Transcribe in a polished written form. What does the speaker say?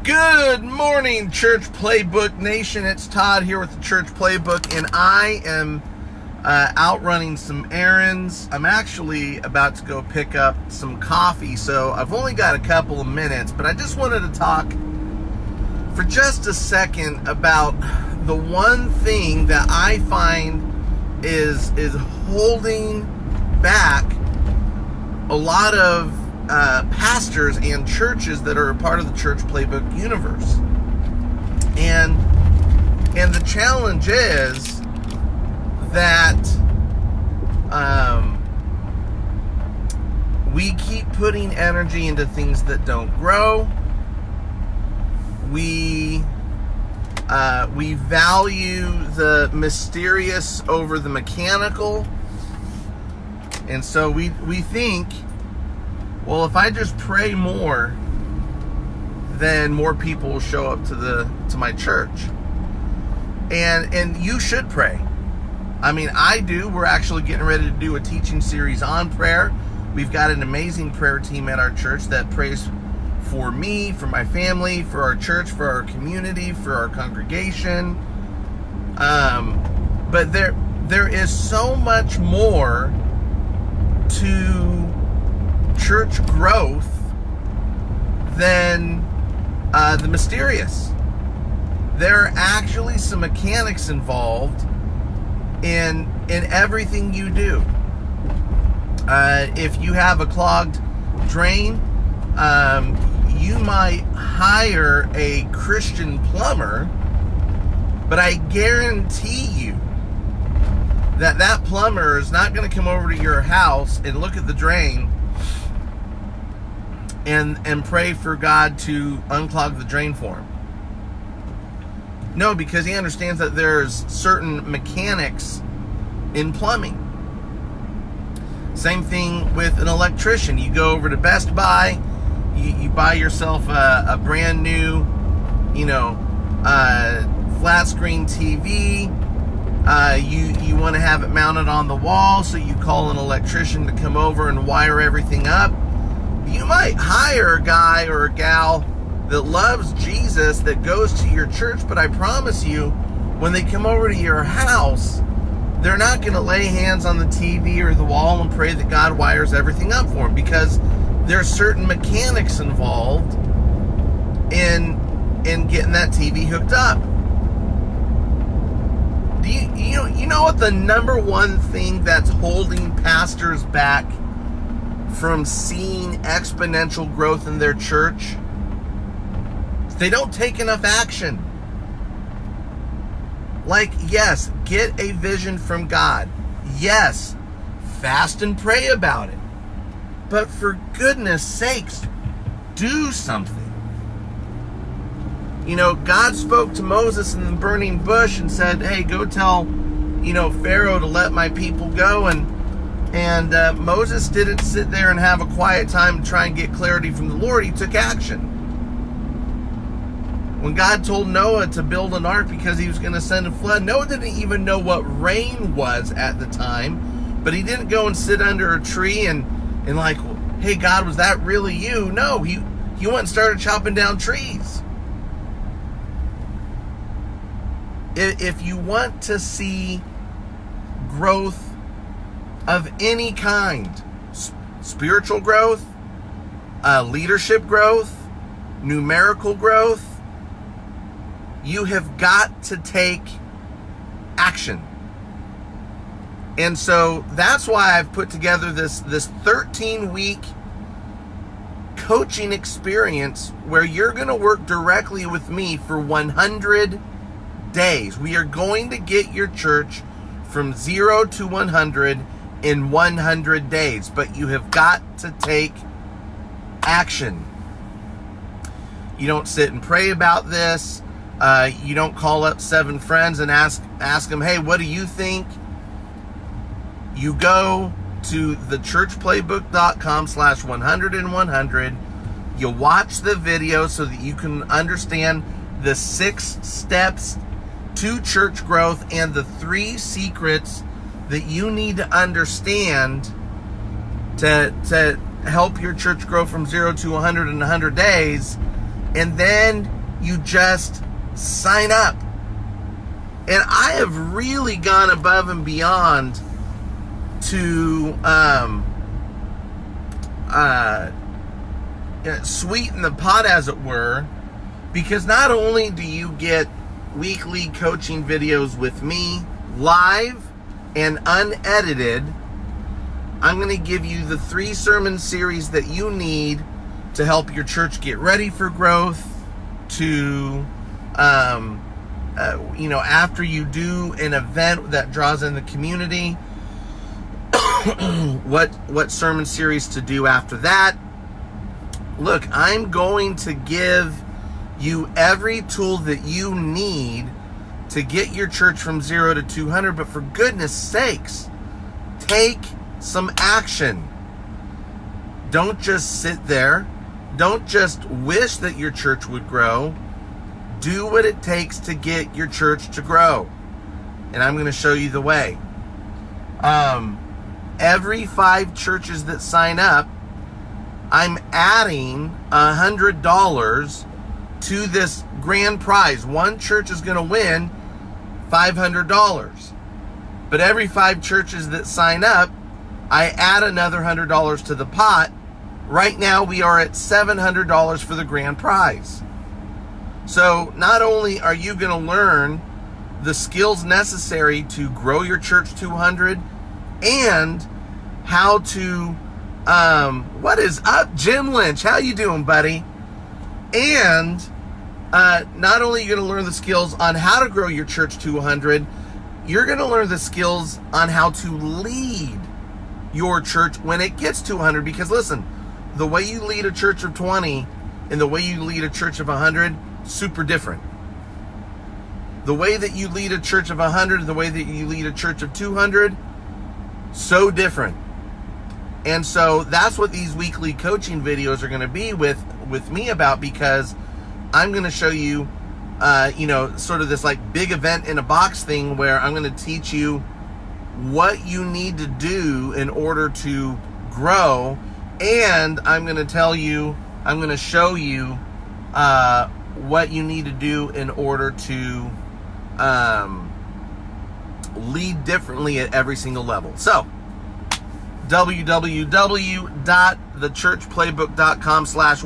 Good morning, Church Playbook Nation. It's Todd here with the Church Playbook, and I am out running some errands. I'm actually about to go pick up some coffee, so I've only got a couple of minutes, but I just wanted to talk for just a second about the one thing that I find is holding back a lot of pastors and churches that are a part of the Church Playbook universe. And the challenge is that we keep putting energy into things that don't grow. We value the mysterious over the mechanical. And so we think, well, if I just pray more, then more people will show up to my church. And you should pray. I mean, I do. We're actually getting ready to do a teaching series on prayer. We've got an amazing prayer team at our church that prays for me, for my family, for our church, for our community, for our congregation. But there is so much more to church growth than the mysterious. There are actually some mechanics involved in everything you do. If you have a clogged drain, you might hire a Christian plumber, but I guarantee you that plumber is not going to come over to your house and look at the drain and pray for God to unclog the drain for him. No, because he understands that there's certain mechanics in plumbing. Same thing with an electrician. You go over to Best Buy, you buy yourself a brand new, flat screen TV. You want to have it mounted on the wall, so you call an electrician to come over and wire everything up. You might hire a guy or a gal that loves Jesus that goes to your church, but I promise you, when they come over to your house, they're not going to lay hands on the TV or the wall and pray that God wires everything up for them, because there's certain mechanics involved in getting that TV hooked up. Do you know what the number one thing that's holding pastors back from seeing exponential growth in their church? They don't take enough action. Like, yes, get a vision from God. Yes, fast and pray about it. But for goodness sakes, do something. God spoke to Moses in the burning bush and said, hey, go tell, Pharaoh to let my people go. And Moses didn't sit there and have a quiet time to try and get clarity from the Lord. He took action. When God told Noah to build an ark because he was going to send a flood, Noah didn't even know what rain was at the time. But he didn't go and sit under a tree and like, hey, God, was that really you? No, he went and started chopping down trees. If you want to see growth of any kind, spiritual growth, leadership growth, numerical growth, you have got to take action. And so that's why I've put together this 13-week coaching experience where you're going to work directly with me for 100 days. We are going to get your church from 0 to 100 in 100 days, but you have got to take action. You don't sit and pray about this. You don't call up 7 friends and ask them, hey, what do you think? You go to thechurchplaybook.com/100in100. You watch the video so that you can understand the 6 steps to church growth and the 3 secrets that you need to understand to help your church grow from 0 to 100 in 100 days. and then you just sign up. And I have really gone above and beyond to sweeten the pot, as it were, because not only do you get weekly coaching videos with me, live and unedited, I'm going to give you the 3 sermon series that you need to help your church get ready for growth, to after you do an event that draws in the community, what sermon series to do after that. Look, I'm going to give you every tool that you need to get your church from 0 to 200, but for goodness sakes, take some action. Don't just sit there. Don't just wish that your church would grow. Do what it takes to get your church to grow. And I'm going to show you the way. Every 5 churches that sign up, I'm adding $100 to this grand prize. One church is going to win $500. But every 5 churches that sign up, I add another $100 to the pot. Right now, we are at $700 for the grand prize. So not only are you going to learn the skills necessary to grow your church 200, and how to, what is up, Jim Lynch? How you doing, buddy? And not only are you going to learn the skills on how to grow your church to 100, you're going to learn the skills on how to lead your church when it gets to 100. Because listen, the way you lead a church of 20 and the way you lead a church of 100, super different. The way that you lead a church of 100, the way that you lead a church of 200, so different. And so that's what these weekly coaching videos are going to be with me about, because I'm going to show you, sort of this like big event in a box thing where I'm going to teach you what you need to do in order to grow. And I'm going to show you what you need to do in order to lead differently at every single level. So, www.thechurchplaybook.com/1